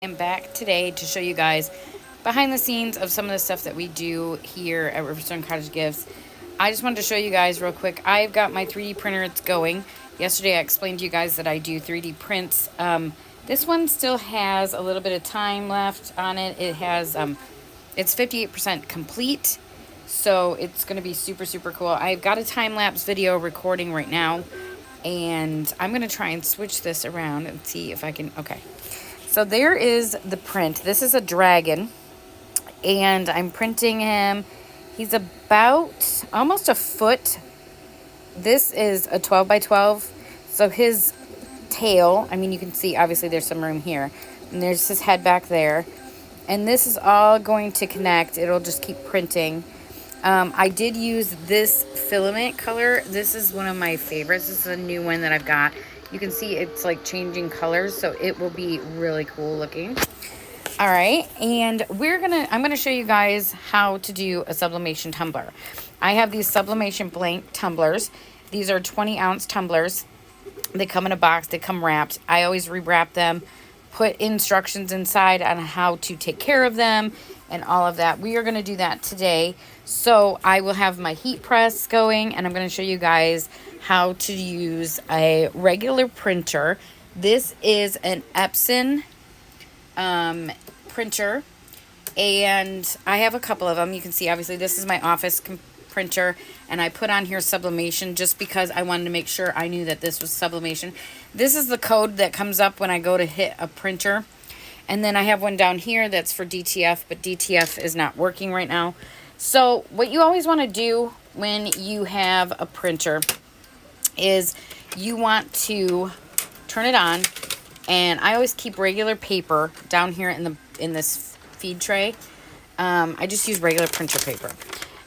I'm back today to show you guys behind the scenes of some of the stuff that we do here at Riverstone Cottage Gifts. I just wanted to show you guys real quick. I've got my 3D printer. It's going. Yesterday I explained to you guys that I do 3D prints. This one still has a little bit of time left on it. It has, it's 58% complete. So it's going to be super, super cool. I've got a time-lapse video recording right now. And I'm going to try and switch this around and see if I can, okay. So there is the print. This is a dragon, and I'm printing him. He's about almost a foot. This is a 12 by 12. So his tail, I mean, you can see, obviously there's some room here. And there's his head back there. And this is all going to connect. It'll just keep printing. I did use this filament color. This is one of my favorites. This is a new one that I've got. You can see it's like changing colors, so it will be really cool looking. All right, and I'm gonna show you guys how to do a sublimation tumbler. I have these sublimation blank tumblers. These are 20-ounce tumblers. They come in a box, they come wrapped. I always rewrap them, put instructions inside on how to take care of them and all of that. We are gonna do that today. So I will have my heat press going, and I'm gonna show you guys how to use a regular printer. This is an Epson printer, and I have a couple of them. You can see, obviously, this is my office printer, and I put on here sublimation just because I wanted to make sure I knew that this was sublimation. This is the code that comes up when I go to hit a printer. And then I have one down here that's for DTF, but DTF is not working right now. So what you always want to do when you have a printer is you want to turn it on, and I always keep regular paper down here in this feed tray. I just use regular printer paper.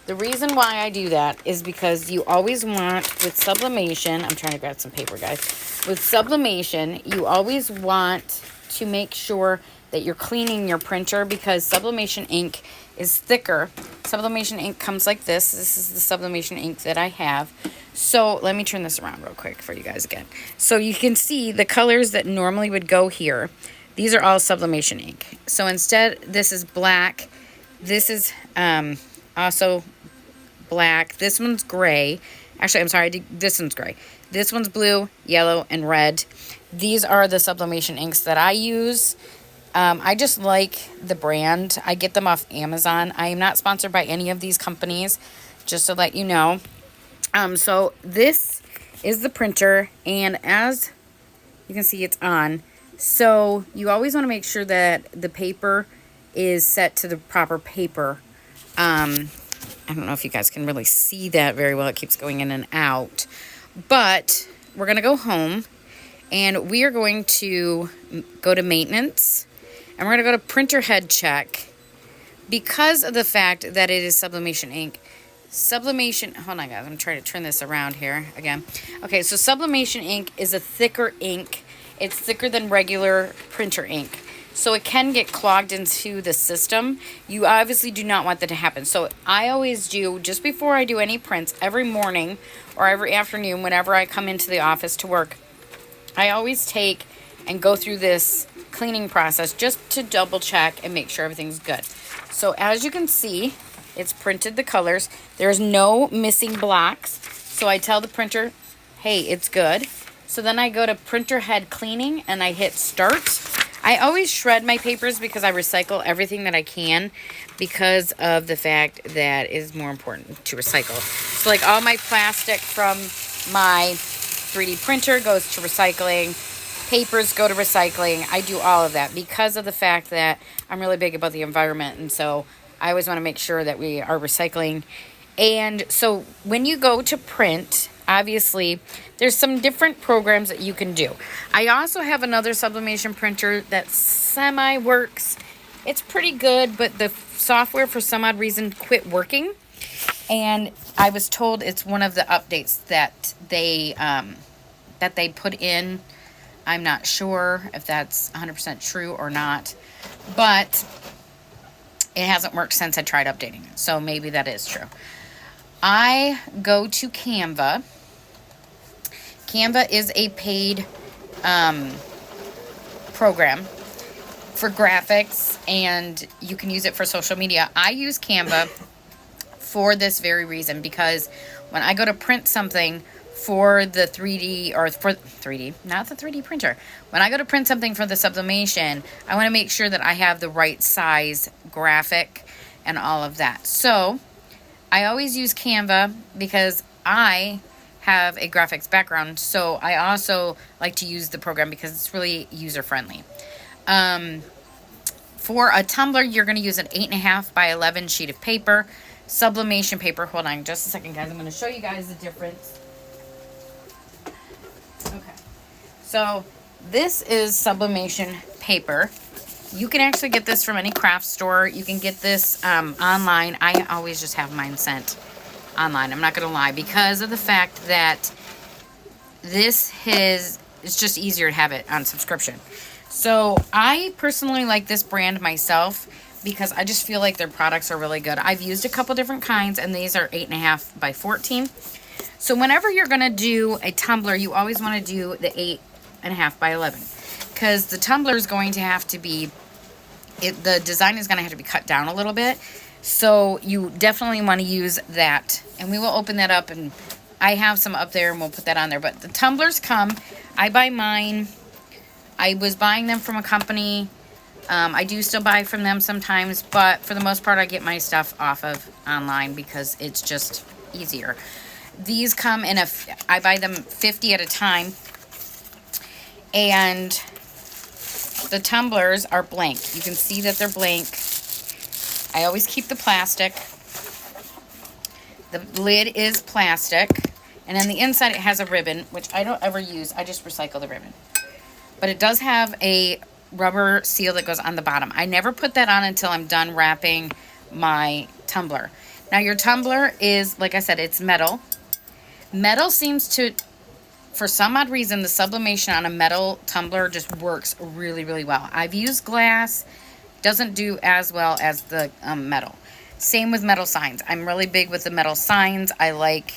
The reason why I do that is because you always want, with sublimation, I'm trying to grab some paper, guys. With sublimation, you always want to make sure that you're cleaning your printer, because sublimation ink is thicker. Sublimation ink comes like this. This is the sublimation ink that I have. So let me turn this around real quick for you guys again. So you can see the colors that normally would go here. These are all sublimation ink. So instead, this is black. This is also black. This one's gray. Actually, I'm sorry, this one's gray. This one's blue, yellow, and red. These are the sublimation inks that I use. I just like the brand. I get them off Amazon. I am not sponsored by any of these companies, just to let you know. So this is the printer, and as you can see, it's on. So you always want to make sure that the paper is set to the proper paper. I don't know if you guys can really see that very well. It keeps going in and out. But we're going to go home, and we are going to go to maintenance, and we're going to go to printer head check. Because of the fact that it is sublimation ink, sublimation, hold on guys, I'm trying to turn this around here again. Okay, so sublimation ink is a thicker ink. It's thicker than regular printer ink. So it can get clogged into the system. You obviously do not want that to happen. So I always do, just before I do any prints, every morning or every afternoon, whenever I come into the office to work, I always take and go through this cleaning process just to double check and make sure everything's good. So as you can see, it's printed the colors. There's no missing blocks. So I tell the printer, hey, it's good. So then I go to printer head cleaning, and I hit start. I always shred my papers because I recycle everything that I can, because of the fact that it is more important to recycle. So like all my plastic from my 3D printer goes to recycling. Papers go to recycling. I do all of that because of the fact that I'm really big about the environment, and so I always want to make sure that we are recycling. And so when you go to print, obviously there's some different programs that you can do. I also have another sublimation printer that semi works. It's pretty good, but the software for some odd reason quit working, and I was told it's one of the updates that they put in. I'm not sure if that's 100% true or not, but it hasn't worked since I tried updating it, so maybe that is true. I go to Canva. Canva is a paid program. for graphics, and you can use it for social media. I use Canva for this very reason, because when I go to print something for the 3D, or for 3D, not the 3D printer, when I go to print something for the sublimation, I want to make sure that I have the right size graphic and all of that. So I always use Canva because I have a graphics background, so I also like to use the program because it's really user friendly. For a tumbler, you're going to use an 8.5 by 11 sheet of paper, sublimation paper. Hold on just a second, guys. I'm going to show you guys the difference. Okay, so this is sublimation paper. You can actually get this from any craft store. You can get this online. I always just have mine sent online. I'm not going to lie, because of the fact that it's just easier to have it on subscription. So I personally like this brand myself because I just feel like their products are really good. I've used a couple different kinds, and these are 8.5 by 14. So whenever you're going to do a tumbler, you always want to do the 8.5 by 11, because the tumbler is going to have to be, the design is going to have to be cut down a little bit. So you definitely want to use that. And we will open that up, and I have some up there, and we'll put that on there. But the tumblers come, I buy mine. I was buying them from a company. I do still buy from them sometimes, but for the most part, I get my stuff off of online because it's just easier. These come in I buy them 50 at a time, and the tumblers are blank. You can see that they're blank. I always keep the plastic. The lid is plastic, and on the inside it has a ribbon, which I don't ever use. I just recycle the ribbon. But it does have a rubber seal that goes on the bottom. I never put that on until I'm done wrapping my tumbler. Now your tumbler is, like I said, it's metal. Metal seems to, for some odd reason, the sublimation on a metal tumbler just works really, really well. I've used glass. Doesn't do as well as the metal. Same with metal signs. I'm really big with the metal signs. I like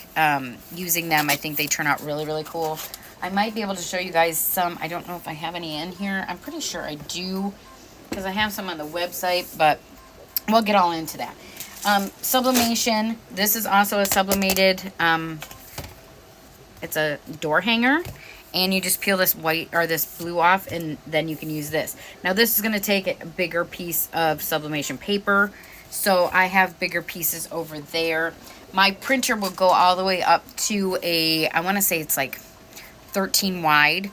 using them. I think they turn out really, really cool. I might be able to show you guys some. I don't know if I have any in here. I'm pretty sure I do, because I have some on the website, but we'll get all into that. Sublimation. This is also a sublimated, it's a door hanger, and you just peel this white or this blue off, and then you can use this. Now this is going to take a bigger piece of sublimation paper, so I have bigger pieces over there. My printer will go all the way up to I want to say it's like 13 wide.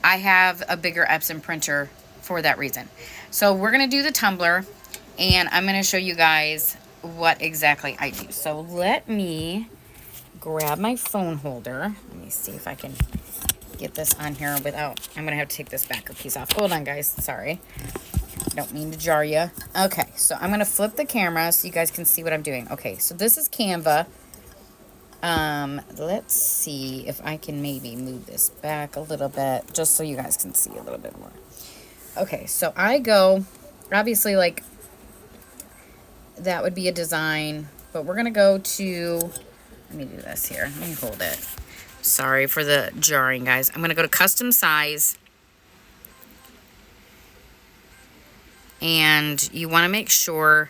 I have a bigger Epson printer for that reason. So we're going to do the tumbler, and I'm going to show you guys what exactly I do. So let me grab my phone holder. Let me see if I can get this on here without, I'm going to have to take this backer piece off. Hold on, guys. Sorry. Don't mean to jar you. Okay, so I'm going to flip the camera so you guys can see what I'm doing. Okay, so this is Canva. Let's see if I can maybe move this back a little bit just so you guys can see a little bit more. Okay, so I go, obviously, like, that would be a design, but we're going to go to, let me do this here. Let me hold it. Sorry for the jarring, guys. I'm going to go to custom size. And you want to make sure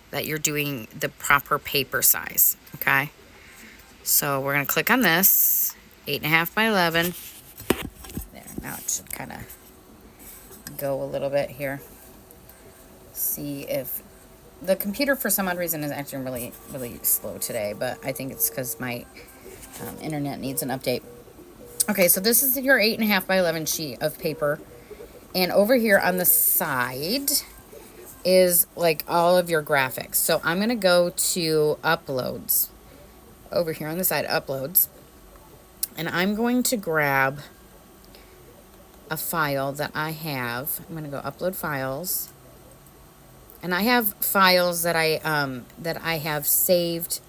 that you're doing the proper paper size, okay? So we're going to click on this, 8.5 by 11. There, now it should kind of go a little bit here. See if the computer, for some odd reason, is acting really, really slow today, but I think it's because my internet needs an update. Okay, so this is your 8.5 by 11 sheet of paper. And over here on the side is like all of your graphics. So I'm going to go to uploads. Over here on the side, uploads, and I'm going to grab a file that I have. I'm going to go upload files, and I have files that I have saved.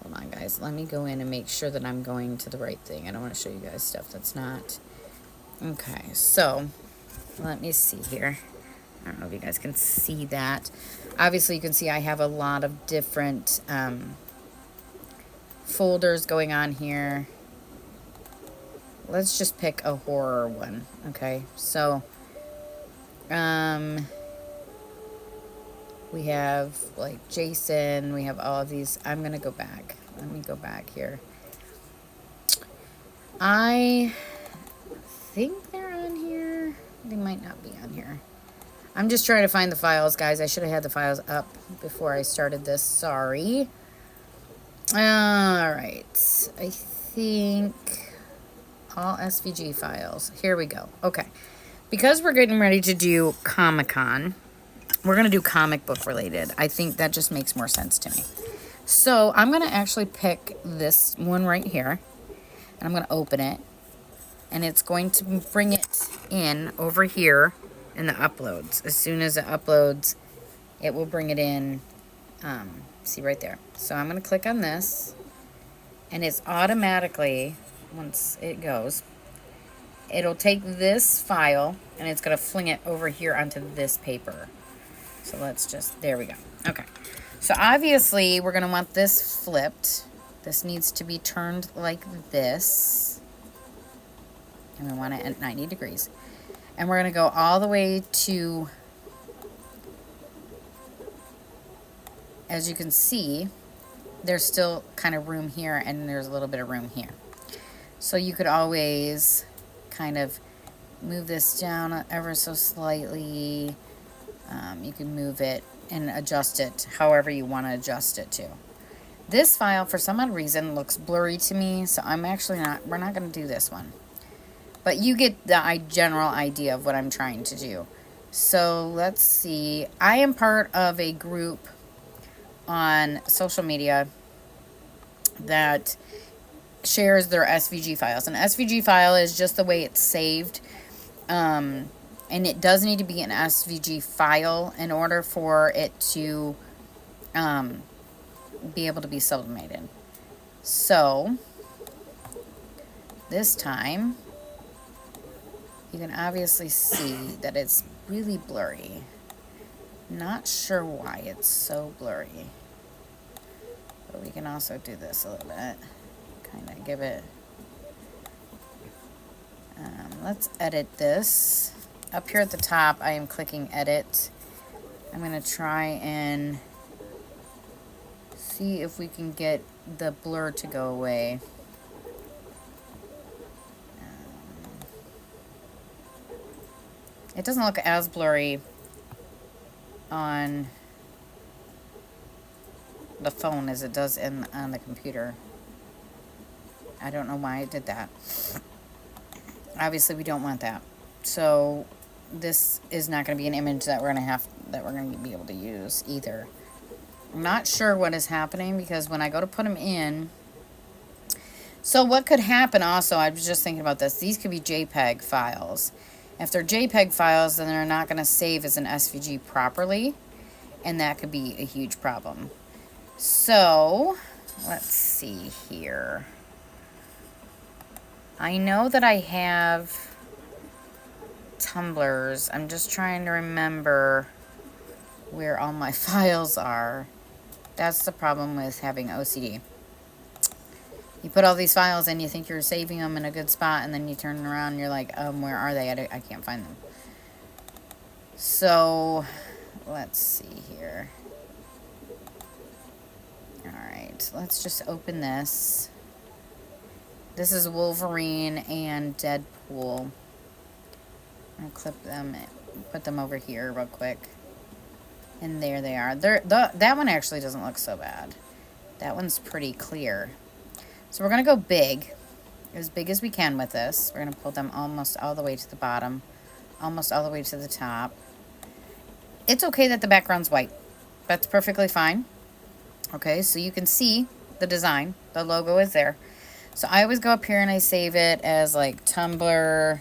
Hold on, guys. Let me go in and make sure that I'm going to the right thing. I don't want to show you guys stuff that's not. Okay, so let me see here. I don't know if you guys can see that. Obviously, you can see I have a lot of different folders going on here. Let's just pick a horror one. Okay, so We have like Jason. We have all of these. I'm going to go back. Let me go back here. I think they're on here. They might not be on here. I'm just trying to find the files, guys. I should have had the files up before I started this. Sorry. All right. I think all SVG files. Here we go. Okay. Because we're getting ready to do Comic-Con, we're going to do comic book related. I think that just makes more sense to me. So I'm going to actually pick this one right here. And I'm going to open it. And it's going to bring it in over here in the uploads. As soon as it uploads, it will bring it in. See right there. So I'm going to click on this. And it's automatically, once it goes, it'll take this file and it's going to fling it over here onto this paper. So let's just, there we go. Okay. So obviously we're going to want this flipped. This needs to be turned like this. And we want it at 90 degrees. And we're going to go all the way to, as you can see, there's still kind of room here and there's a little bit of room here. So you could always kind of move this down ever so slightly. You can move it and adjust it however you want to adjust it to. This file, for some odd reason, looks blurry to me, so I'm actually not, we're not going to do this one. But you get the general idea of what I'm trying to do. So let's see. I am part of a group on social media that shares their SVG files. An SVG file is just the way it's saved. And it does need to be an SVG file in order for it to be able to be sublimated. So this time, you can obviously see that it's really blurry. Not sure why it's so blurry. But we can also do this a little bit. Kind of give it... let's edit this. Up here at the top, I am clicking edit. I'm going to try and see if we can get the blur to go away. It doesn't look as blurry on the phone as it does on the computer. I don't know why it did that. Obviously, we don't want that. So this is not going to be an image that we're going to be able to use either. I'm not sure what is happening because when I go to put them in. So what could happen also, I was just thinking about this. These could be JPEG files. If they're JPEG files, then they're not going to save as an SVG properly, and that could be a huge problem. So, let's see here. I know that I have tumblers. I'm just trying to remember where all my files are. That's the problem with having OCD. You put all these files in, you think you're saving them in a good spot, and then you turn around and you're like, where are they? I can't find them. So, let's see here. Alright, let's just open this. This is Wolverine and Deadpool. I'm going to clip them, put them over here real quick. And there they are. That one actually doesn't look so bad. That one's pretty clear. So we're going to go big, as big as we can with this. We're going to pull them almost all the way to the bottom, almost all the way to the top. It's okay that the background's white. That's perfectly fine. Okay, so you can see the design. The logo is there. So I always go up here and I save it as like Tumblr.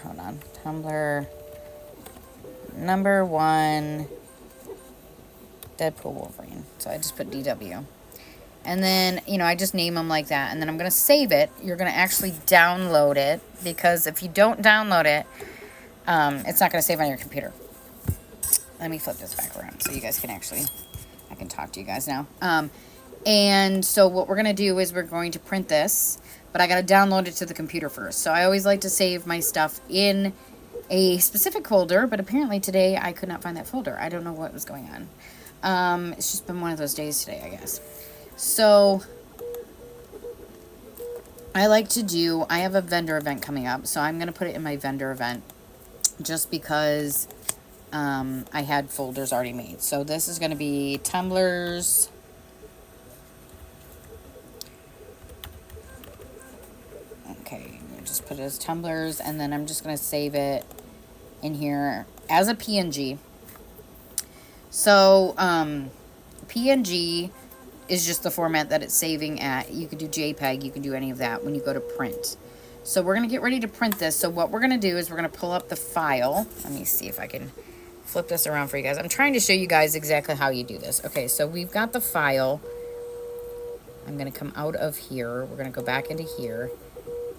Hold on. Tumblr #1 Deadpool Wolverine. So I just put DW. And then, I just name them like that. And then I'm going to save it. You're going to actually download it. Because if you don't download it, it's not going to save on your computer. Let me flip this back around so you guys can I can talk to you guys now. And so what we're going to do is we're going to print this. but I got to download it to the computer first. So I always like to save my stuff in a specific folder, but apparently today I could not find that folder. I don't know what was going on. It's just been one of those days today, I guess. So I have a vendor event coming up, so I'm going to put it in my vendor event just because I had folders already made. So this is going to be tumblers. Okay, just put it as tumblers, and then I'm just going to save it in here as a PNG. So PNG is just the format that it's saving at. You could do JPEG, you can do any of that when you go to print. So we're going to get ready to print this. So what we're going to do is we're going to pull up the file. Let me see if I can flip this around for you guys. I'm trying to show you guys exactly how you do this. Okay, so we've got the file. I'm going to come out of here. We're going to go back into here.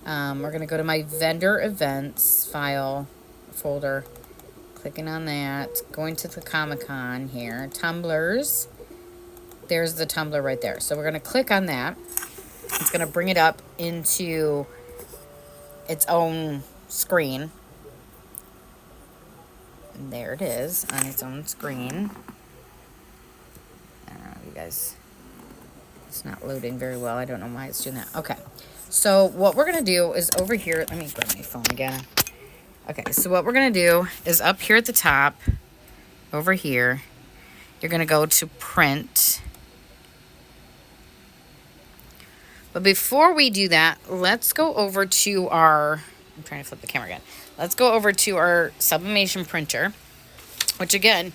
We're going to go to my vendor events file folder. Clicking on that. Going to the Comic-Con here. Tumblers. There's the tumbler right there. So we're going to click on that. It's going to bring it up into its own screen. And there it is on its own screen. I don't know, you guys. It's not loading very well. I don't know why it's doing that. Okay. So what we're going to do is over here. Let me grab my phone again. Okay. So what we're going to do is up here at the top, over here, you're going to go to print. But before we do that, let's go over to our, I'm trying to flip the camera again. Let's go over to our Sublimation printer, which again,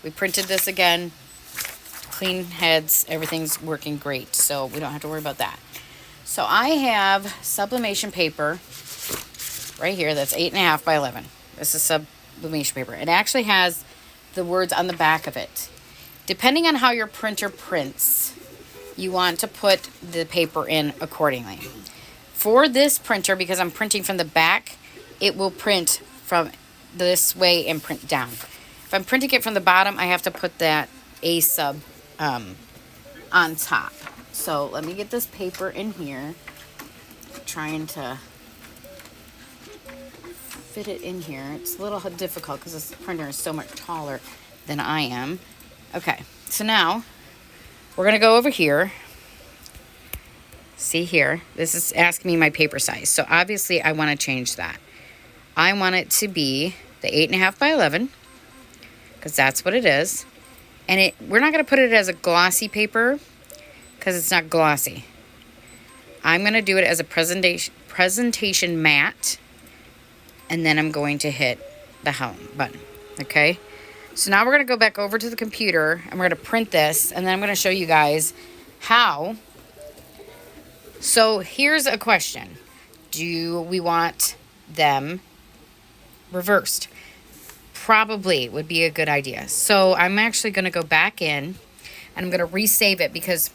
we printed this again, clean heads, everything's working great, so we don't have to worry about that. So I have Sublimation paper right here that's 8.5 by 11. This is Sublimation paper. It actually has the words on the back of it. Depending on how your printer prints, you want to put the paper in accordingly. For this printer, because I'm printing from the back, it will print from this way and print down. If I'm printing it from the bottom, I have to put that A sub on top. So let me get this paper in here. I'm trying to fit it in here. It's a little difficult because this printer is so much taller than I am. Okay, so now we're going to go over here. See here, this is asking me my paper size. So obviously I want to change that. I want it to be the 8.5 by 11 because that's what it is. And we're not going to put it as a glossy paper because it's not glossy. I'm going to do it as a presentation matte. And then I'm going to hit the home button. Okay. So now we're going to go back over to the computer and we're going to print this. And then I'm going to show you guys how. So here's a question. Do we want them reversed? Probably would be a good idea. So I'm actually going to go back in and I'm going to resave it because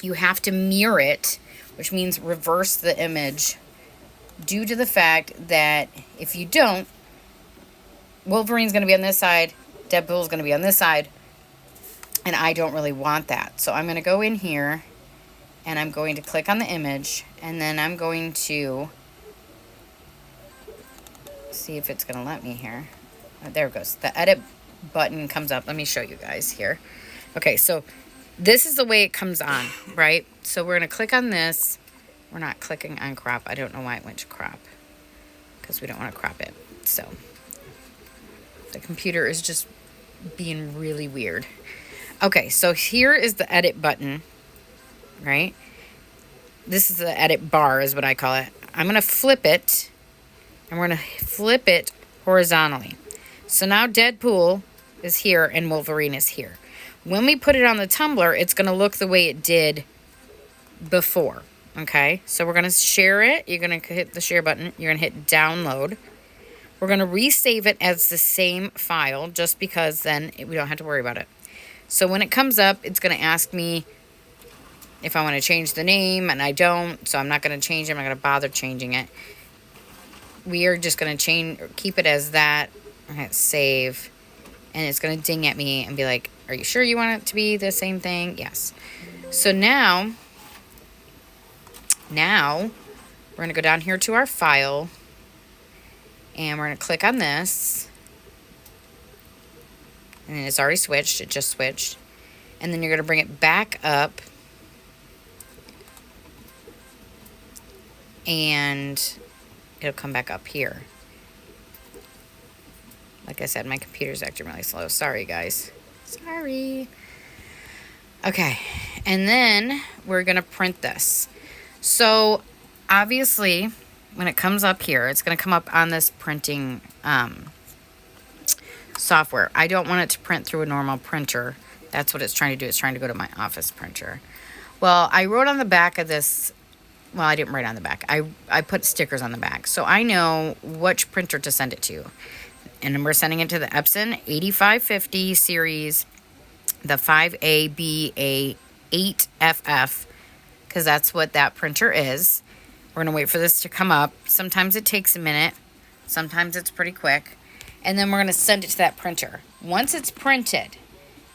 you have to mirror it, which means reverse the image due to the fact that if you don't, Wolverine's going to be on this side, Deadpool's going to be on this side, and I don't really want that. So I'm going to go in here and I'm going to click on the image and then I'm going to see if it's going to let me here. Oh, there it goes. The edit button comes up. Let me show you guys here. Okay, so this is the way it comes on, right? So we're going to click on this. We're not clicking on crop. I don't know why it went to crop because we don't want to crop it. So the computer is just being really weird. Okay, so here is the edit button, right? This is the edit bar is what I call it. I'm going to flip it and we're going to flip it horizontally. So now Deadpool is here and Wolverine is here. When we put it on the tumbler, it's going to look the way it did before. Okay, so we're going to share it. You're going to hit the share button. You're going to hit download. We're going to resave it as the same file just because then we don't have to worry about it. So when it comes up, it's going to ask me if I want to change the name, and I don't, so I'm not going to change it. I'm not going to bother changing it. We are just going to keep it as that. I'm going to hit save, and it's going to ding at me and be like, are you sure you want it to be the same thing? Yes. So now We're going to go down here to our file, and we're going to click on this. And it's already switched. It just switched. And then you're going to bring it back up. And it'll come back up here. Like I said, my computer's acting really slow. Sorry, guys. Sorry. Okay. And then we're going to print this. So, obviously, when it comes up here, it's going to come up on this printing software. I don't want it to print through a normal printer. That's what it's trying to do. It's trying to go to my office printer. Well, I wrote on the back of this. Well, I didn't write on the back. I put stickers on the back. So I know which printer to send it to. And we're sending it to the Epson 8550 series, the 5ABA8FF, because that's what that printer is. We're going to wait for this to come up. Sometimes it takes a minute. Sometimes it's pretty quick. And then we're going to send it to that printer. Once it's printed,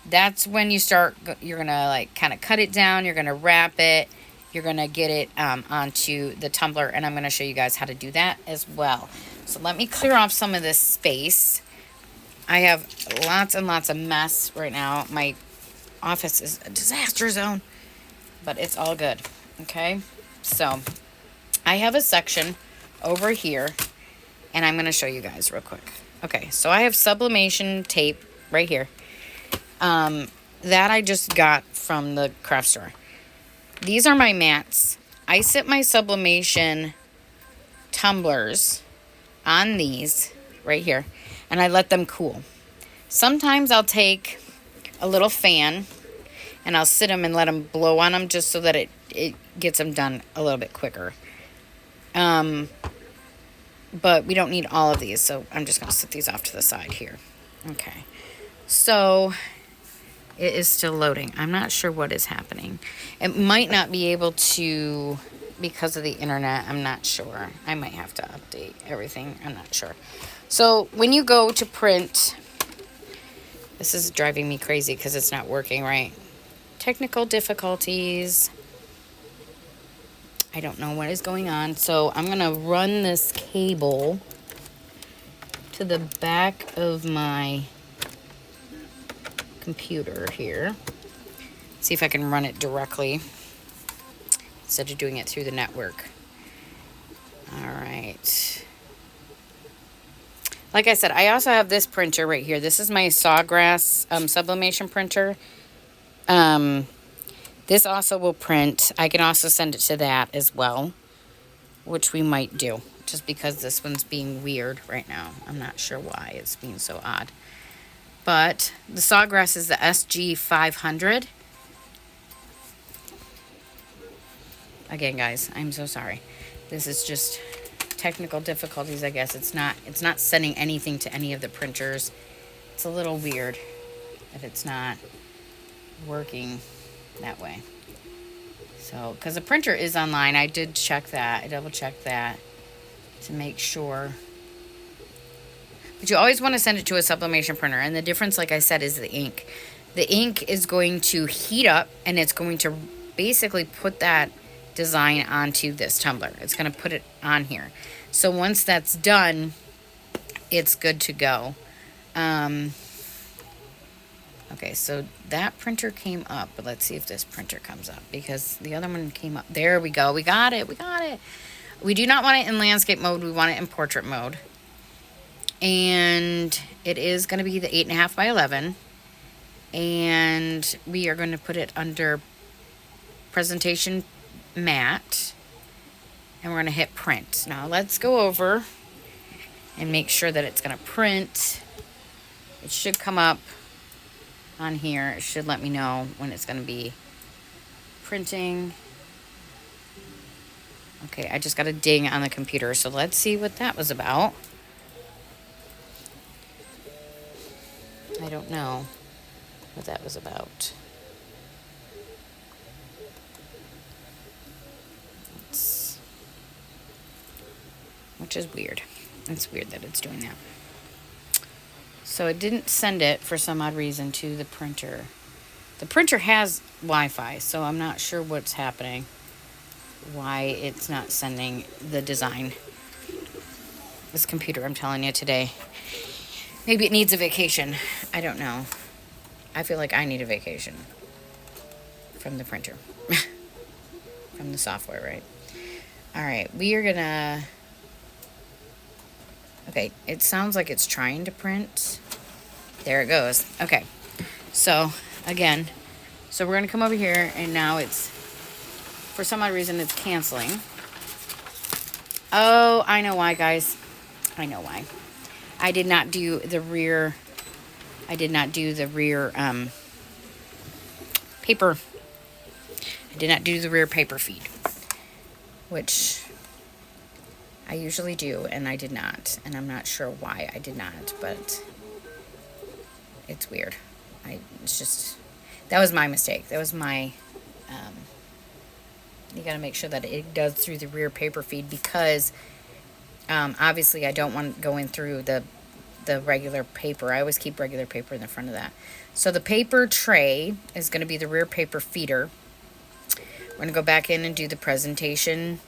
that's when you're going to like kind of cut it down. You're going to wrap it. You're going to get it onto the tumbler, and I'm going to show you guys how to do that as well. So let me clear off some of this space. I have lots and lots of mess right now. My office is a disaster zone, but it's all good, okay? So I have a section over here, and I'm going to show you guys real quick. Okay, so I have sublimation tape right here that I just got from the craft store. These are my mats. I sit my sublimation tumblers on these right here, and I let them cool. Sometimes I'll take a little fan and I'll sit them and let them blow on them just so that it gets them done a little bit quicker. But we don't need all of these, so I'm just going to set these off to the side here. Okay, so it is still loading. I'm not sure what is happening. It might not be able to, because of the internet, I'm not sure. I might have to update everything. I'm not sure. So when you go to print, this is driving me crazy because it's not working right. Technical difficulties. I don't know what is going on. So I'm going to run this cable to the back of my computer here. See if I can run it directly instead of doing it through the network. All right. Like I said, I also have this printer right here. This is my Sawgrass sublimation printer. This also will print. I can also send it to that as well, which we might do, just because this one's being weird right now. I'm not sure why it's being so odd. But the Sawgrass is the SG500. Again, guys, I'm so sorry. This is just technical difficulties, I guess. It's not sending anything to any of the printers. It's a little weird that it's not working that way. So, because the printer is online, I did check that. I double checked that to make sure. But you always want to send it to a sublimation printer. And the difference, like I said, is the ink. The ink is going to heat up, and it's going to basically put that design onto this tumbler. It's going to put it on here. So once that's done, it's good to go. Okay, so that printer came up, but let's see if this printer comes up, because the other one came up. There we go. We got it. We got it. We do not want it in landscape mode. We want it in portrait mode. And it is going to be the 8.5 by 11. And we are going to put it under presentation matte. And we're going to hit print. Now let's go over and make sure that it's going to print. It should come up on here. It should let me know when it's going to be printing. Okay, I just got a ding on the computer, so let's see what that was about. I don't know what that was about. Which is weird. It's weird that it's doing that. So it didn't send it for some odd reason to the printer. The printer has Wi-Fi, so I'm not sure what's happening. why it's not sending the design. This computer, I'm telling you today. Maybe it needs a vacation. I don't know. I feel like I need a vacation from the printer. From the software, right? All right, we are gonna... Okay, it sounds like it's trying to print. There it goes. Okay, so again, so we're gonna come over here, and now it's, for some odd reason, it's canceling. Oh, I know why, guys. I know why. I did not do the rear. I did not do the rear paper. I did not do the rear paper feed, which I usually do, and I did not. And I'm not sure why I did not, but it's weird. It's just, that was my mistake. That was my, you got to make sure that it does through the rear paper feed, because obviously I don't want going through the regular paper. I always keep regular paper in the front of that. So the paper tray is going to be the rear paper feeder. We're going to go back in and do the presentation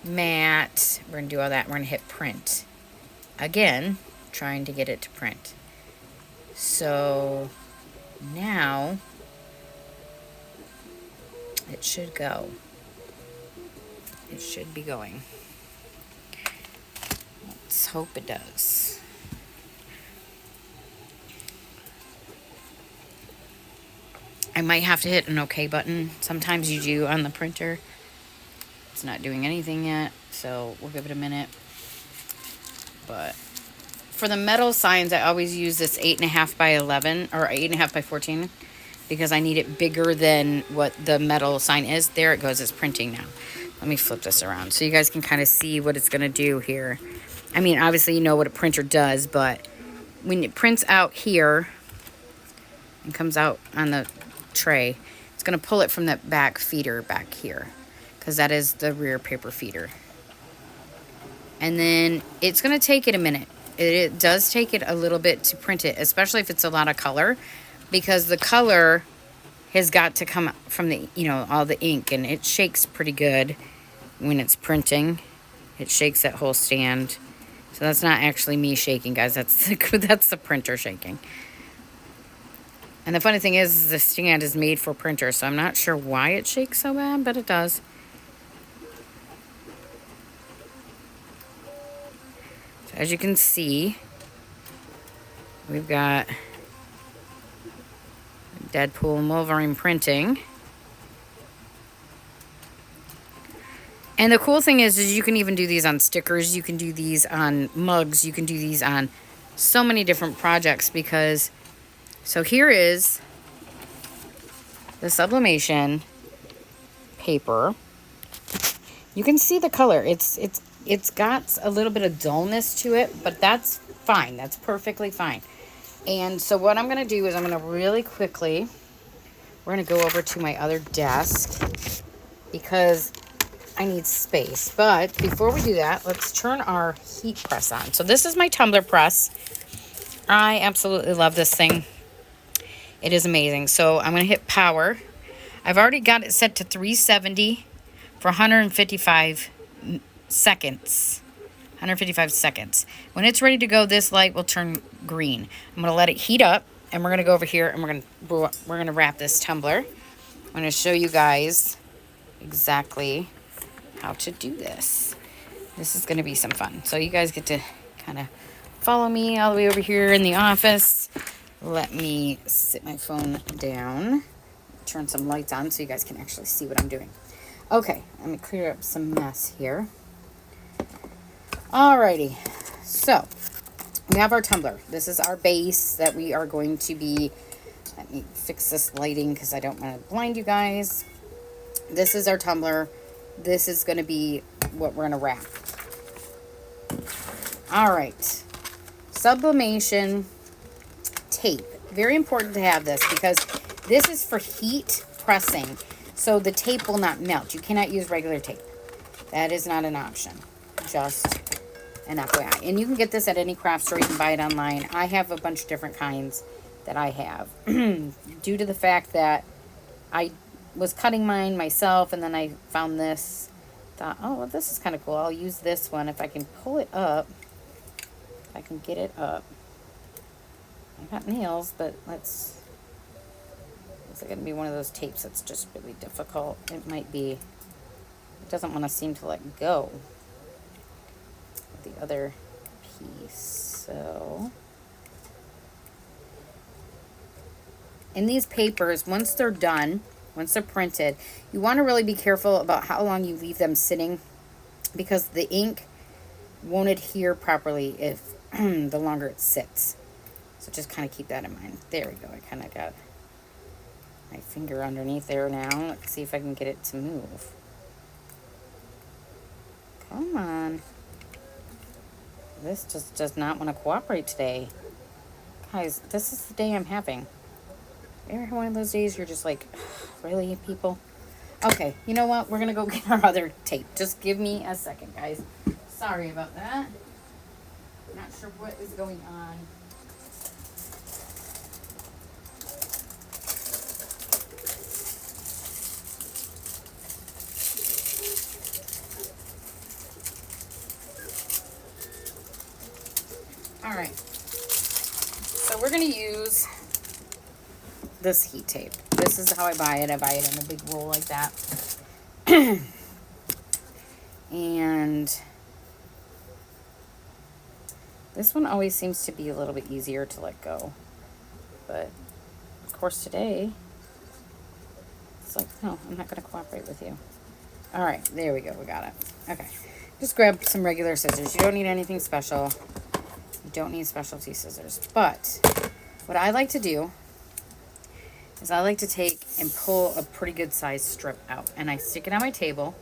mat. We're going to do all that. We're going to hit print. Again, trying to get it to print. So now it should go. It should be going. Let's hope it does. I might have to hit an OK button. Sometimes you do on the printer. It's not doing anything yet, so we'll give it a minute. But for the metal signs, I always use this 8.5 by 11 or 8.5 by 14 because I need it bigger than what the metal sign is. There it goes. It's printing now. Let me flip this around so you guys can kind of see what it's going to do here. I mean, obviously you know what a printer does, but when it prints out here and comes out on the tray, it's going to pull it from that back feeder back here, because that is the rear paper feeder. And then it's going to take it a minute. It does take it a little bit to print it, especially if it's a lot of color, because the color has got to come from the, you know, all the ink, and it shakes pretty good when it's printing. It shakes that whole stand. So that's not actually me shaking, guys. That's the printer shaking. And the funny thing is the stand is made for printers, so I'm not sure why it shakes so bad, but it does. So as you can see, we've got Deadpool and Wolverine printing. And the cool thing is you can even do these on stickers. You can do these on mugs. You can do these on so many different projects, because... So here is the sublimation paper. You can see the color. It's got a little bit of dullness to it, but that's fine. That's perfectly fine. And so what I'm going to do is I'm going to really quickly, we're going to go over to my other desk because I need space. But before we do that, let's turn our heat press on. So this is my tumbler press. I absolutely love this thing. It is amazing. So I'm going to hit power. I've already got it set to 370 for 155 seconds. 155 seconds. When it's ready to go, this light will turn green. I'm going to let it heat up, and we're going to go over here and we're going to wrap this tumbler. I'm going to show you guys exactly how to do this. This is going to be some fun. So you guys get to kind of follow me all the way over here in the office. Let me sit my phone down, turn some lights on so you guys can actually see what I'm doing. Okay, let me clear up some mess here. Alrighty, so we have our tumbler. This is our base that we are going to be, let me fix this lighting because I don't want to blind you guys. This is our tumbler. This is going to be what we're going to wrap. Alright, sublimation tape. Very important to have this because this is for heat pressing, so the tape will not melt. You cannot use regular tape. That is not an option. Just an FYI. And you can get this at any craft store. You can buy it online. I have a bunch of different kinds that I have. Due to the fact that I was cutting mine myself, and then I found this thought, oh, well, this is kind of cool. I'll use this one. If I can pull it up, if I can get it up. I got nails, but let's, is it going to be one of those tapes that's just really difficult? It might be. It doesn't want to seem to let go of the other piece. So, in these papers, once they're done, once they're printed, you want to really be careful about how long you leave them sitting, because the ink won't adhere properly if the longer it sits. So just kind of keep that in mind. There we go. I kind of got my finger underneath there now. Let's see if I can get it to move. Come on. This just does not want to cooperate today. Guys, this is the day I'm having. You ever have one of those days you're just like, really, people? Okay, you know what? We're going to go get our other tape. Just give me a second, guys. Sorry about that. Not sure what is going on. All right. So we're going to use this heat tape. This is how I buy it. I buy it in a big roll like that. And this one always seems to be a little bit easier to let go. But, of course, today, it's like, no, I'm not going to cooperate with you. All right, there we go. We got it. Okay. Just grab some regular scissors. You don't need anything special. You don't need specialty scissors. But what I like to do is I like to take and pull a pretty good sized strip out. And I stick it on my table.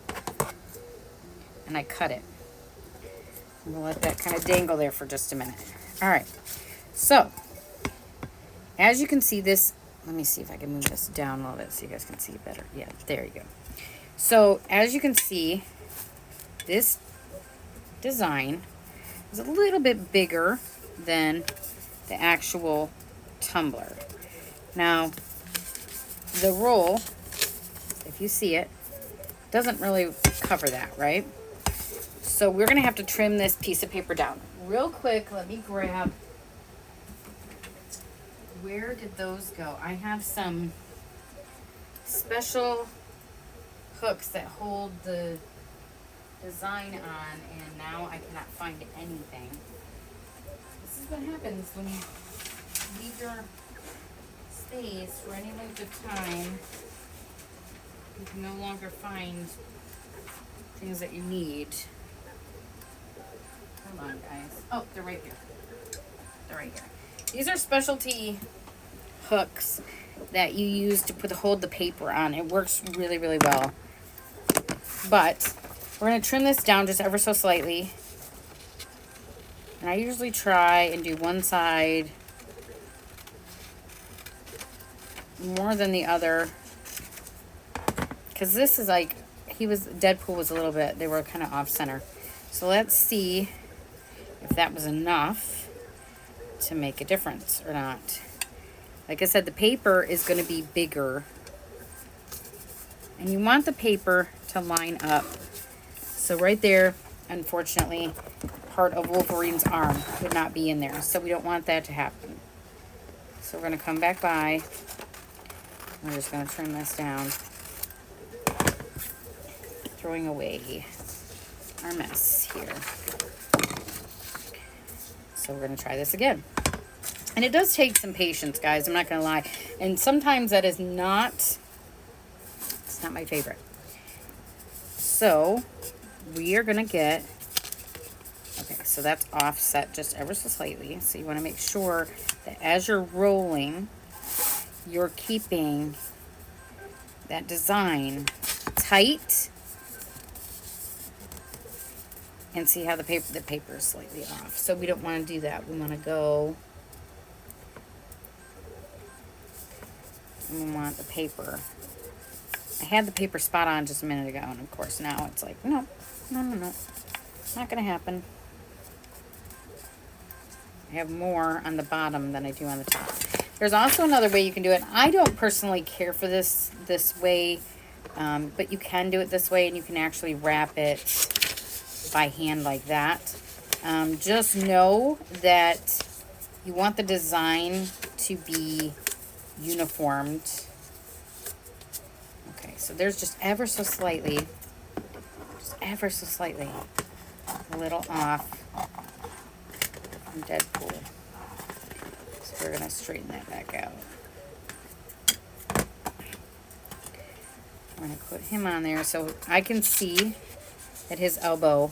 And I cut it. I'm going to let that kind of dangle there for just a minute. All right. So, as you can see this, let me see if I can move this down a little bit so you guys can see it better. Yeah, there you go. So, as you can see, this design is a little bit bigger than the actual tumbler. Now, the roll, if you see it, doesn't really cover that, right? So we're going to have to trim this piece of paper down. Real quick, let me grab, where did those go? I have some special hooks that hold the design on, and now I cannot find anything. This is what happens when you leave your space for any length of time. You can no longer find things that you need. Hold on, guys. Oh, they're right here. They're right here. These are specialty hooks that you use to hold the paper on. It works really, really well. But we're going to trim this down just ever so slightly. And I usually try and do one side more than the other. Because this is like, Deadpool was a little bit, they were kind of off center. So let's see if that was enough to make a difference or not. Like I said, the paper is going to be bigger. And you want the paper to line up. So right there, unfortunately, part of Wolverine's arm would not be in there. So we don't want that to happen. So we're going to come back by. We're just going to trim this down. Throwing away our mess here. So we're going to try this again. And it does take some patience, guys. I'm not going to lie. And sometimes that is not, it's not my favorite. So we are going to get, okay, so that's offset just ever so slightly. So you want to make sure that as you're rolling, you're keeping that design tight. And see how the paper is slightly off. So we don't want to do that. We want to go, and we want the paper. I had the paper spot on just a minute ago, and of course now it's like, no. Not going to happen. I have more on the bottom than I do on the top. There's also another way you can do it. I don't personally care for this way But you can do it this way, and you can actually wrap it by hand like that. Just know that you want the design to be uniformed. Okay, so there's just ever so slightly, a little off from Deadpool. So we're gonna straighten that back out. I'm gonna put him on there so I can see that his elbow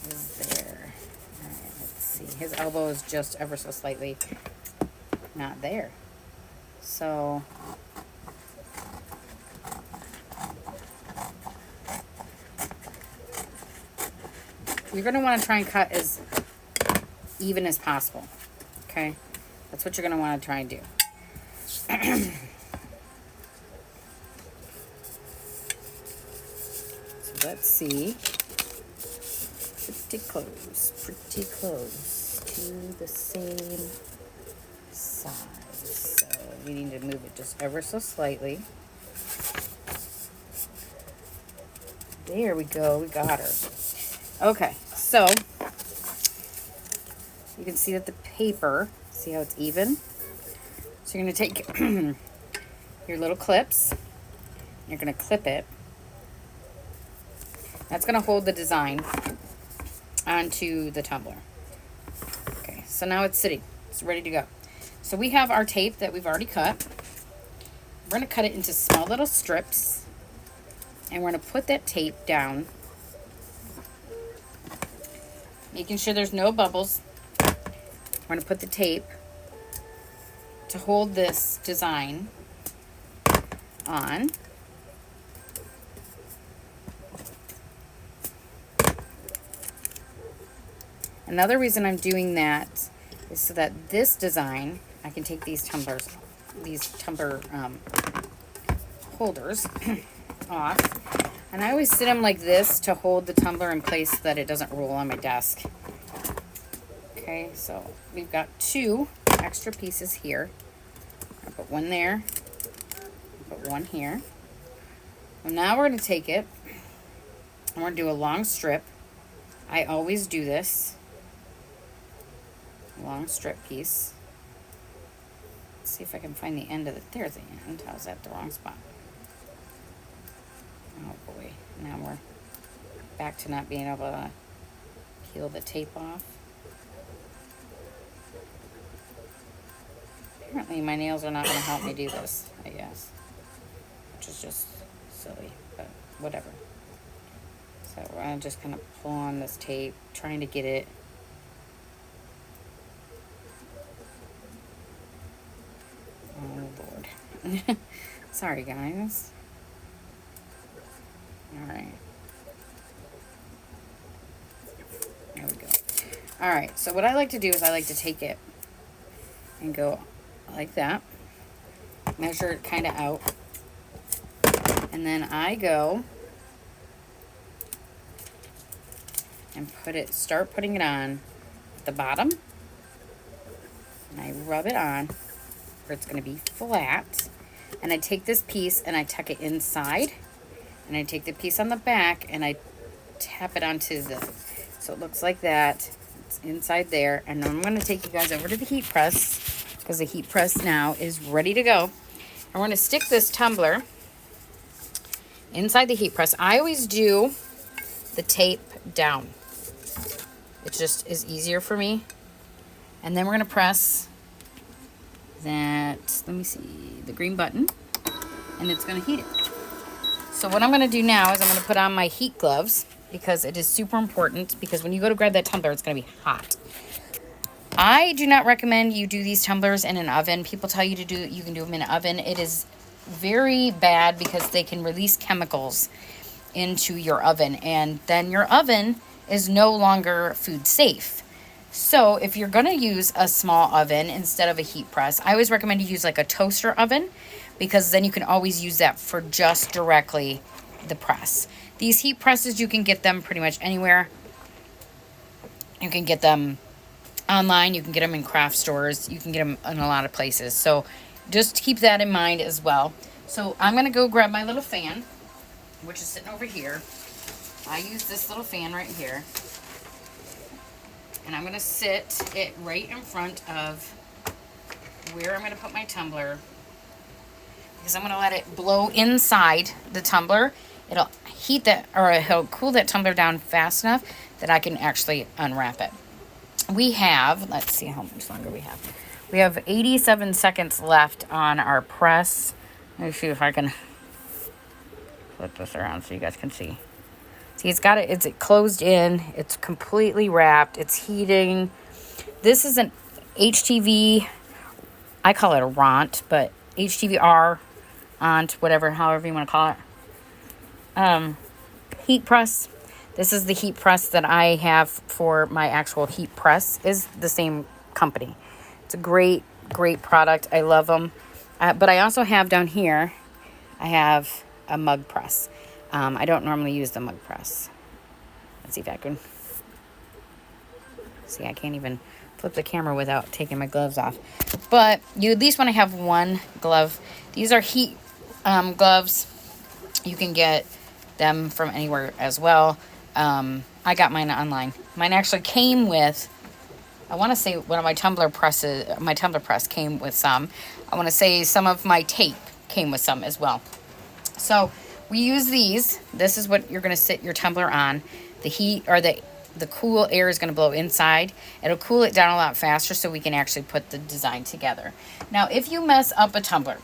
is there. All right, let's see. His elbow is just ever so slightly not there. So you're going to want to try and cut as even as possible. Okay? That's what you're going to want to try and do. So let's see. Pretty close to the same size. So we need to move it just ever so slightly. There we go. We got her. Okay, so you can see that the paper, see how it's even? So you're going to take your little clips, you're going to clip it. That's going to hold the design onto the tumbler. Okay, so now it's sitting. It's ready to go. So we have our tape that we've already cut. We're going to cut it into small little strips, and we're going to put that tape down, making sure there's no bubbles. We're going to put the tape to hold this design on. Another reason I'm doing that is so that this design, I can take these tumbler holders off. And I always sit them like this to hold the tumbler in place so that it doesn't roll on my desk. Okay, so we've got 2 extra pieces here. I'll put one there, put one here. And now we're going to take it, and we're going to do a long strip. I always do this. Long strip piece. Let's see if I can find the end of it. There's the end. How's that the wrong spot? Oh boy, now we're back to not being able to peel the tape off. Apparently my nails are not going to help me do this, I guess. Which is just silly, but whatever. So we're going to just kind of pull on this tape, trying to get it oh Lord. Sorry guys. Alright. There we go. Alright, so what I like to do is I like to take it and go like that. Measure it kind of out. And then I go and start putting it on at the bottom. And I rub it on where it's going to be flat. And I take this piece and I tuck it inside. And I take the piece on the back and I tap it onto so it looks like that. It's inside there. And then I'm going to take you guys over to the heat press, because the heat press now is ready to go. And we're going to stick this tumbler inside the heat press. I always do the tape down. It just is easier for me. And then we're going to press that, let me see, the green button, and it's going to heat it. So what I'm going to do now is I'm going to put on my heat gloves, because it is super important, because when you go to grab that tumbler, it's going to be hot. I do not recommend you do these tumblers in an oven. People tell you you can do them in an oven. It is very bad because they can release chemicals into your oven, and then your oven is no longer food safe. So if you're going to use a small oven instead of a heat press, I always recommend you use like a toaster oven, because then you can always use that for just directly the press. These heat presses, you can get them pretty much anywhere. You can get them online, you can get them in craft stores, you can get them in a lot of places. So just keep that in mind as well. So I'm going to go grab my little fan, which is sitting over here. I use this little fan right here. And I'm going to sit it right in front of where I'm going to put my tumbler, because I'm going to let it blow inside the tumbler. It'll heat that, or it'll cool that tumbler down fast enough that I can actually unwrap it. We have, let's see how much longer we have. We have 87 seconds left on our press. Let me see if I can flip this around so you guys can see. See, it's closed in. It's completely wrapped. It's heating. This is an HTV. I call it a RONT, but HTVR, ONT, whatever, however you want to call it. Heat press. This is the heat press that I have for my actual heat press. Is the same company. It's a great, great product. I love them. But I also have down here, I have a mug press. I don't normally use the mug press. Let's see if I can. See, I can't even flip the camera without taking my gloves off. But you at least want to have one glove. These are heat gloves. You can get them from anywhere as well. I got mine online. Mine actually came with, I want to say one of my tumbler press came with some. I want to say some of my tape came with some as well. So we use these. This is what you're going to sit your tumbler on. The heat, or the cool air is going to blow inside. It'll cool it down a lot faster so we can actually put the design together. Now, if you mess up a tumbler,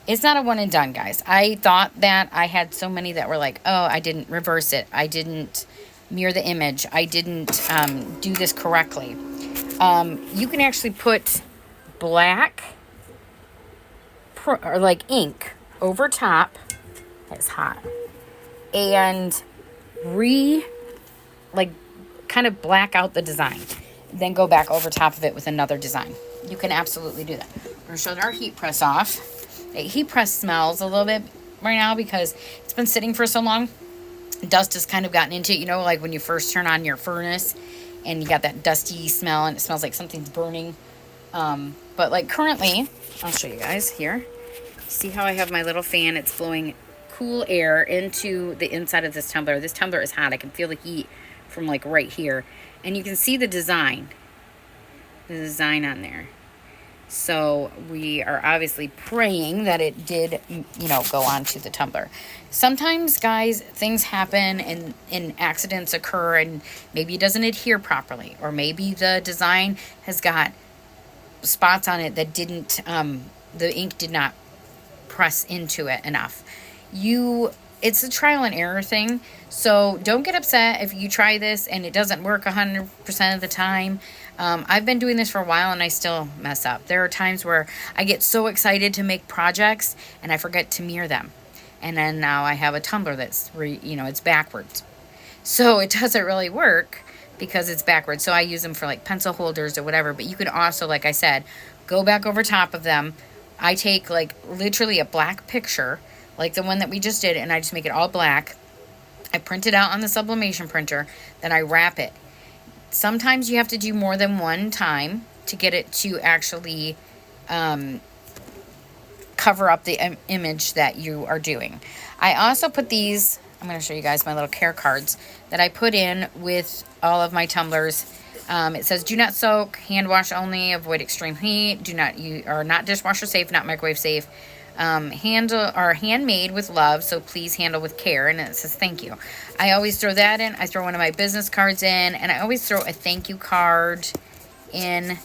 it's not a one and done, guys. I thought that I had so many that were like, oh, I didn't reverse it. I didn't mirror the image. I didn't do this correctly. You can actually put black or like ink over top. It's hot. And kind of black out the design. Then go back over top of it with another design. You can absolutely do that. We're going to shut our heat press off. The heat press smells a little bit right now because it's been sitting for so long. Dust has kind of gotten into it. You know, like when you first turn on your furnace and you got that dusty smell and it smells like something's burning. But like currently, I'll show you guys here. See how I have my little fan? It's blowing cool air into the inside of this tumbler. This tumbler is hot. I can feel the heat from like right here. And you can see the design on there. So we are obviously praying that it did, go onto the tumbler. Sometimes, guys, things happen and accidents occur and maybe it doesn't adhere properly. Or maybe the design has got spots on it that didn't, the ink did not press into it enough. It's a trial and error thing. So don't get upset if you try this and it doesn't work 100% of the time. I've been doing this for a while and I still mess up. There are times where I get so excited to make projects and I forget to mirror them. And then now I have a tumbler that's, it's backwards. So it doesn't really work because it's backwards. So I use them for like pencil holders or whatever. But you can also, like I said, go back over top of them. I take like literally a black picture, like the one that we just did, and I just make it all black. I print it out on the Sublimation printer, then I wrap it. Sometimes you have to do more than one time to get it to actually cover up the image that you are doing. I also put these, I'm going to show you guys my little care cards that I put in with all of my tumblers. It says, do not soak, hand wash only, avoid extreme heat, are not dishwasher safe, not microwave safe. Handmade with love, so please handle with care. And it says thank you. I always throw that in. I throw one of my business cards in, and I always throw a thank you card in.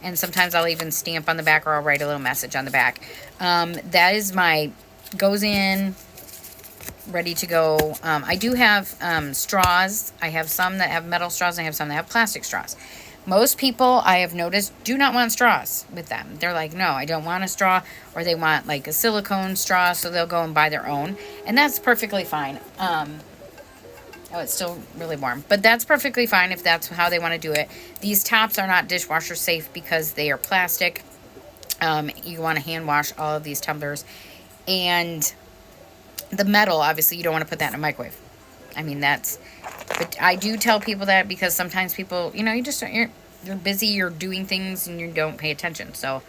And sometimes I'll even stamp on the back, or I'll write a little message on the back. That is goes in, ready to go. I do have straws. I have some that have metal straws, and I have some that have plastic straws. Most people, I have noticed, do not want straws with them. They're like, no, I don't want a straw, or they want like a silicone straw, so they'll go and buy their own, and that's perfectly fine. Oh, it's still really warm, but that's perfectly fine if that's how they want to do it. These tops are not dishwasher safe because they are plastic. You want to hand wash all of these tumblers, and the metal, obviously, you don't want to put that in a microwave. I mean, but I do tell people that because sometimes people, you're busy, you're doing things and you don't pay attention. So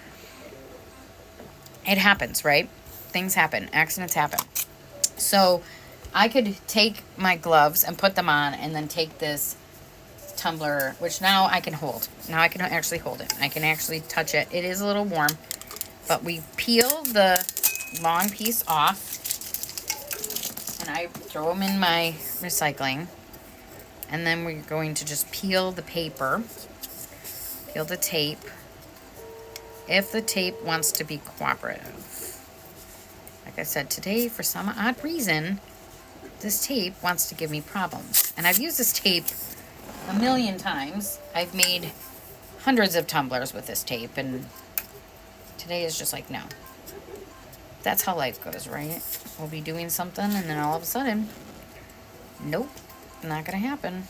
it happens, right? Things happen. Accidents happen. So I could take my gloves and put them on and then take this tumbler, which now I can hold. Now I can actually hold it. I can actually touch it. It is a little warm, but we peel the long piece off and I throw them in my recycling. And then we're going to just peel the paper, peel the tape, if the tape wants to be cooperative. Like I said, today, for some odd reason, this tape wants to give me problems. And I've used this tape a million times. I've made hundreds of tumblers with this tape, and today is just like, no. That's how life goes, right? We'll be doing something, and then all of a sudden, nope, not gonna happen.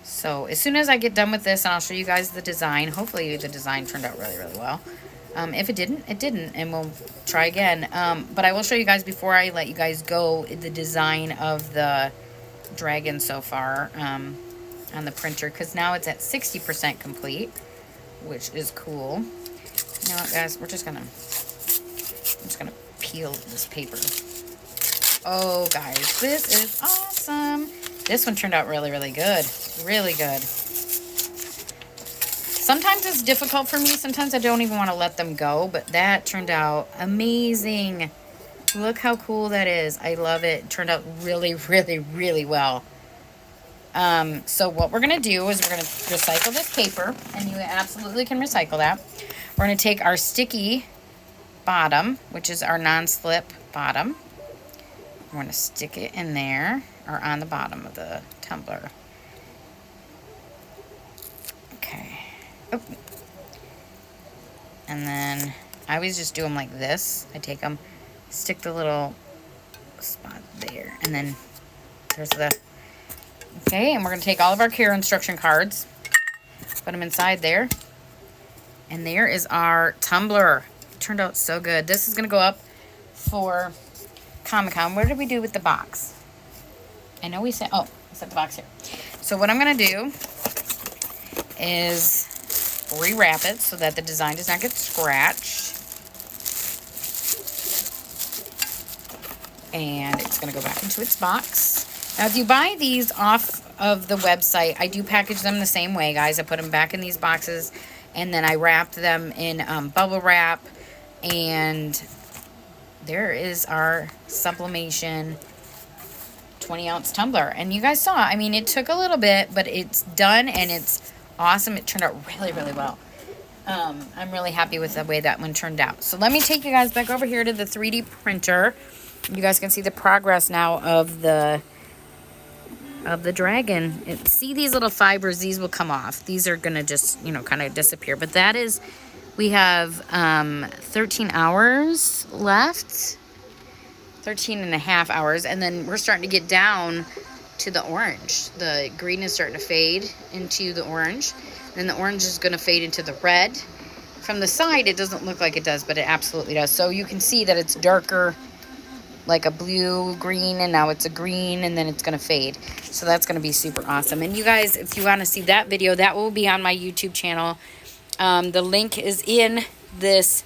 So as soon as I get done with this, and I'll show you guys the design. Hopefully the design turned out really, really well. If it didn't, it didn't, and we'll try again. But I will show you guys, before I let you guys go, the design of the dragon so far on the printer, because now it's at 60% complete, which is cool. You know what, guys? I'm just gonna peel this paper. Oh, guys, this is awesome. This one turned out really, really good. Really good. Sometimes it's difficult for me. Sometimes I don't even want to let them go, but that turned out amazing. Look how cool that is. I love it. It turned out really, really, really well. So what we're going to do is we're going to recycle this paper, and you absolutely can recycle that. We're going to take our sticky bottom, which is our non-slip bottom. We're going to stick it in there, or on the bottom of the tumbler. Okay. Oh. And then I always just do them like this. I take them, stick the little spot there, and then there's the... Okay, and we're going to take all of our care instruction cards, put them inside there, and there is our tumbler. It turned out so good. This is going to go up for Comic-Con. What did we do with the box? I know we said, oh, I set the box here. So what I'm going to do is rewrap it so that the design does not get scratched. And it's going to go back into its box. Now, if you buy these off of the website, I do package them the same way, guys. I put them back in these boxes, and then I wrapped them in bubble wrap. And there is our Sublimation 20-ounce tumbler. And you guys saw, I mean, it took a little bit, but it's done, and it's awesome. It turned out really, really well. I'm really happy with the way that one turned out. So let me take you guys back over here to the 3D printer. You guys can see the progress now of the dragon. See these little fibers? These will come off. These are going to just, you know, kind of disappear. But that is, we have 13 hours left. 13 and a half hours. And then we're starting to get down to the orange. The green is starting to fade into the orange. And the orange is going to fade into the red. From the side, it doesn't look like it does, but it absolutely does. So you can see that it's darker, like a blue green, and now it's a green, and then it's going to fade. So that's going to be super awesome. And you guys, if you want to see that video, that will be on my YouTube channel. The link is in this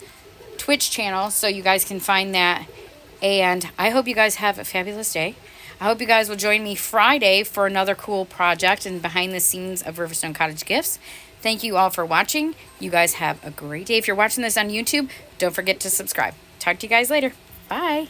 Twitch channel, so you guys can find that. And I hope you guys have a fabulous day. I hope you guys will join me Friday for another cool project and behind the scenes of Riverstone Cottage Gifts. Thank you all for watching. You guys have a great day. If you're watching this on YouTube, don't forget to subscribe. Talk to you guys later. Bye.